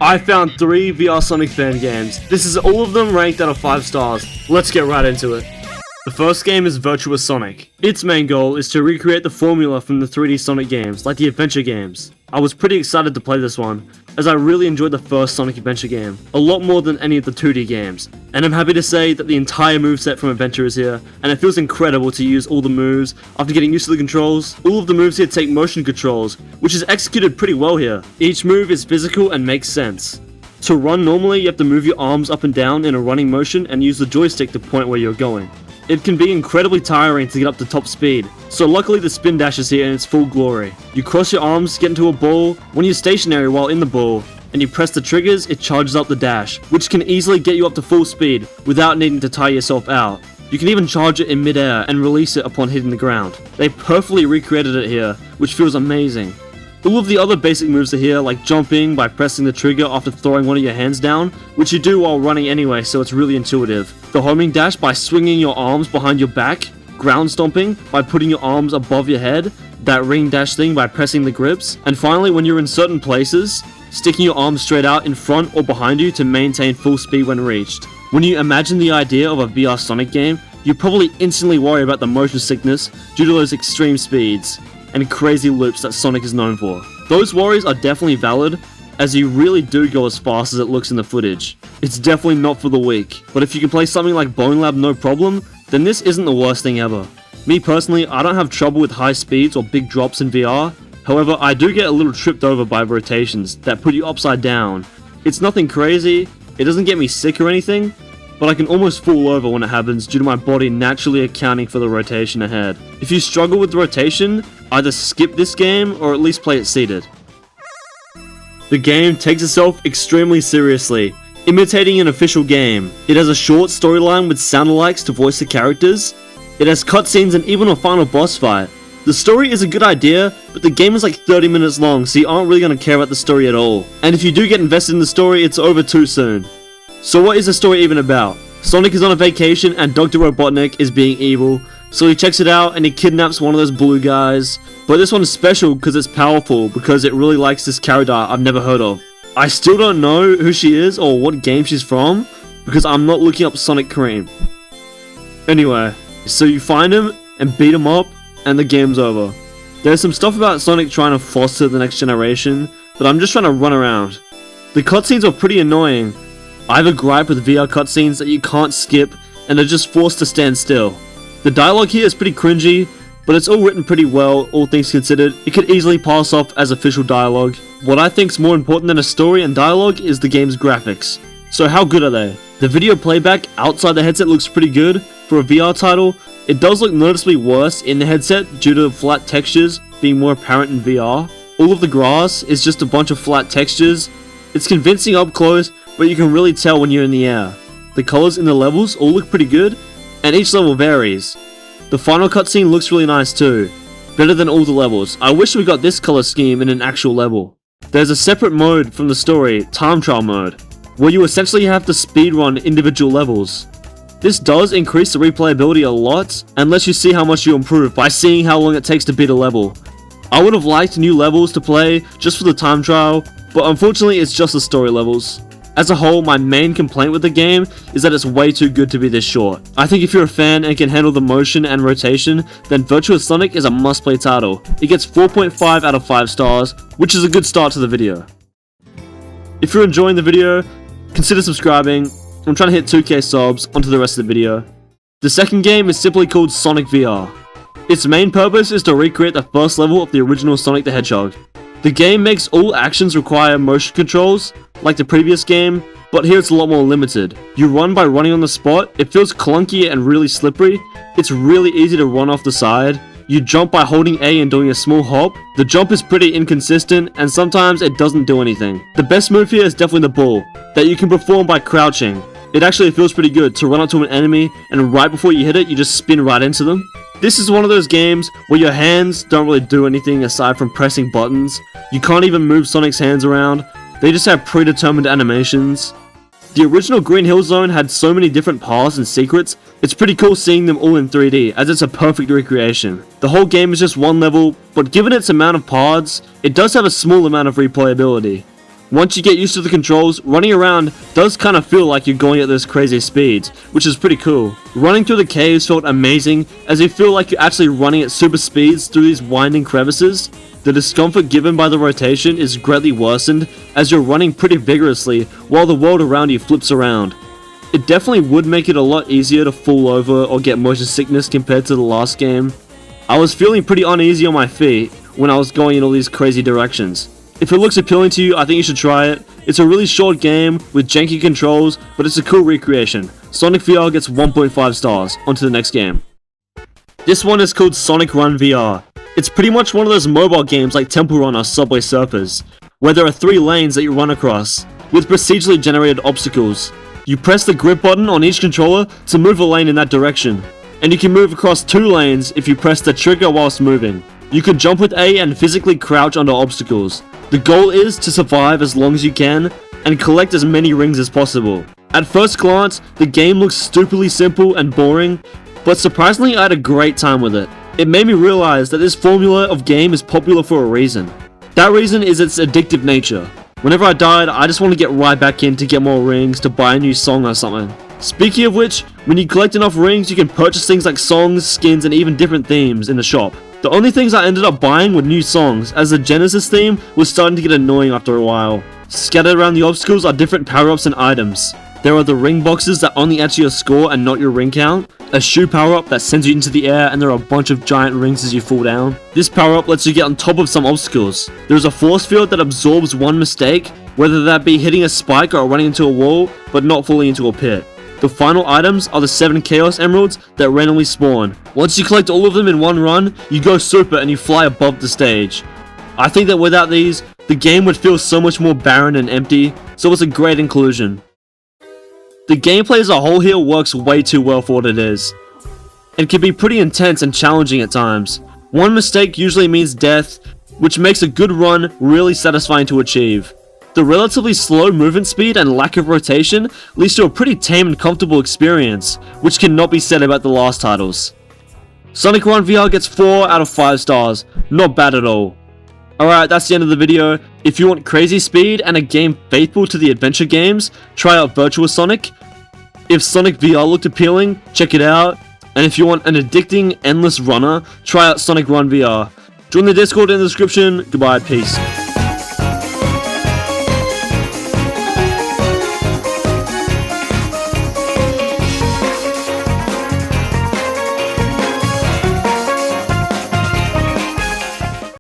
I found 3 VR Sonic fan games. This is all of them ranked out of 5 stars. Let's get right into it. The first game is Virtua Sonic. Its main goal is to recreate the formula from the 3D Sonic games, like the adventure games. I was pretty excited to play this one, as I really enjoyed the first Sonic Adventure game, a lot more than any of the 2D games. And I'm happy to say that the entire moveset from Adventure is here, and it feels incredible to use all the moves after getting used to the controls. All of the moves here take motion controls, which is executed pretty well here. Each move is physical and makes sense. To run normally, you have to move your arms up and down in a running motion and use the joystick to point where you're going. It can be incredibly tiring to get up to top speed, so luckily the spin dash is here in its full glory. You cross your arms, get into a ball. When you're stationary while in the ball, and you press the triggers, it charges up the dash, which can easily get you up to full speed without needing to tire yourself out. You can even charge it in midair and release it upon hitting the ground. They perfectly recreated it here, which feels amazing. All of the other basic moves are here, like jumping by pressing the trigger after throwing one of your hands down, which you do while running anyway, so it's really intuitive. The homing dash by swinging your arms behind your back, ground stomping by putting your arms above your head, that ring dash thing by pressing the grips, and finally when you're in certain places, sticking your arms straight out in front or behind you to maintain full speed when reached. When you imagine the idea of a VR Sonic game, you probably instantly worry about the motion sickness due to those extreme speeds and crazy loops that Sonic is known for. Those worries are definitely valid, as you really do go as fast as it looks in the footage. It's definitely not for the weak, but if you can play something like Bone Lab no problem, then this isn't the worst thing ever. Me personally, I don't have trouble with high speeds or big drops in VR, however I do get a little tripped over by rotations that put you upside down. It's nothing crazy, it doesn't get me sick or anything, but I can almost fall over when it happens due to my body naturally accounting for the rotation ahead. If you struggle with the rotation, either skip this game or at least play it seated. The game takes itself extremely seriously, imitating an official game. It has a short storyline with sound-alikes to voice the characters. It has cutscenes and even a final boss fight. The story is a good idea, but the game is like 30 minutes long, so you aren't really going to care about the story at all. And if you do get invested in the story, it's over too soon. So what is the story even about? Sonic is on a vacation and Dr. Robotnik is being evil, so he checks it out and he kidnaps one of those blue guys. But this one is special because it's powerful, because it really likes this character I've never heard of. I still don't know who she is or what game she's from, because I'm not looking up Sonic Cream. Anyway, so you find him and beat him up and the game's over. There's some stuff about Sonic trying to foster the next generation, but I'm just trying to run around. The cutscenes are pretty annoying. I have a gripe with VR cutscenes that you can't skip and are just forced to stand still. The dialogue here is pretty cringy, but it's all written pretty well, all things considered. It could easily pass off as official dialogue. What I think is more important than a story and dialogue is the game's graphics. So how good are they? The video playback outside the headset looks pretty good. For a VR title, it does look noticeably worse in the headset due to the flat textures being more apparent in VR. All of the grass is just a bunch of flat textures. It's convincing up close, but you can really tell when you're in the air. The colors in the levels all look pretty good, and each level varies. The final cutscene looks really nice too, better than all the levels. I wish we got this color scheme in an actual level. There's a separate mode from the story, time trial mode, where you essentially have to speedrun individual levels. This does increase the replayability a lot, and lets you see how much you improve by seeing how long it takes to beat a level. I would have liked new levels to play just for the time trial, but unfortunately it's just the story levels. As a whole, my main complaint with the game is that it's way too good to be this short. I think if you're a fan and can handle the motion and rotation, then Virtua Sonic is a must-play title. It gets 4.5 out of 5 stars, which is a good start to the video. If you're enjoying the video, consider subscribing. I'm trying to hit 2k subs onto the rest of the video. The second game is simply called Sonic VR. Its main purpose is to recreate the first level of the original Sonic the Hedgehog. The game makes all actions require motion controls, like the previous game, but here it's a lot more limited. You run by running on the spot, it feels clunky and really slippery, it's really easy to run off the side. You jump by holding A and doing a small hop. The jump is pretty inconsistent and sometimes it doesn't do anything. The best move here is definitely the ball, that you can perform by crouching. It actually feels pretty good to run up to an enemy and right before you hit it, you just spin right into them. This is one of those games where your hands don't really do anything aside from pressing buttons. You can't even move Sonic's hands around. They just have predetermined animations. The original Green Hill Zone had so many different paths and secrets, it's pretty cool seeing them all in 3D, as it's a perfect recreation. The whole game is just one level, but given its amount of paths, it does have a small amount of replayability. Once you get used to the controls, running around does kind of feel like you're going at those crazy speeds, which is pretty cool. Running through the caves felt amazing, as you feel like you're actually running at super speeds through these winding crevices. The discomfort given by the rotation is greatly worsened, as you're running pretty vigorously while the world around you flips around. It definitely would make it a lot easier to fall over or get motion sickness compared to the last game. I was feeling pretty uneasy on my feet when I was going in all these crazy directions. If it looks appealing to you, I think you should try it. It's a really short game with janky controls, but it's a cool recreation. Sonic VR gets 1.5 stars. On to the next game. This one is called Sonic Run VR. It's pretty much one of those mobile games like Temple Run or Subway Surfers, where there are 3 lanes that you run across, with procedurally generated obstacles. You press the grip button on each controller to move a lane in that direction, and you can move across 2 lanes if you press the trigger whilst moving. You can jump with A and physically crouch under obstacles. The goal is to survive as long as you can, and collect as many rings as possible. At first glance, the game looks stupidly simple and boring, but surprisingly I had a great time with it. It made me realize that this formula of game is popular for a reason. That reason is its addictive nature. Whenever I died, I just want to get right back in to get more rings to buy a new song or something. Speaking of which, when you collect enough rings, you can purchase things like songs, skins, and even different themes in the shop. The only things I ended up buying were new songs, as the Genesis theme was starting to get annoying after a while. Scattered around the obstacles are different power-ups and items. There are the ring boxes that only add to your score and not your ring count, a shoe power-up that sends you into the air, and there are a bunch of giant rings as you fall down. This power-up lets you get on top of some obstacles. There is a force field that absorbs one mistake, whether that be hitting a spike or running into a wall, but not falling into a pit. The final items are the 7 Chaos Emeralds that randomly spawn. Once you collect all of them in one run, you go super and you fly above the stage. I think that without these, the game would feel so much more barren and empty, so it's a great inclusion. The gameplay as a whole here works way too well for what it is, and can be pretty intense and challenging at times. One mistake usually means death, which makes a good run really satisfying to achieve. The relatively slow movement speed and lack of rotation leads to a pretty tame and comfortable experience, which cannot be said about the last titles. Sonic Run VR gets 4 out of 5 stars, not bad at all. Alright, that's the end of the video. If you want crazy speed and a game faithful to the adventure games, try out Virtua Sonic. If Sonic VR looked appealing, check it out. And if you want an addicting, endless runner, try out Sonic Run VR. Join the Discord in the description. Goodbye, peace.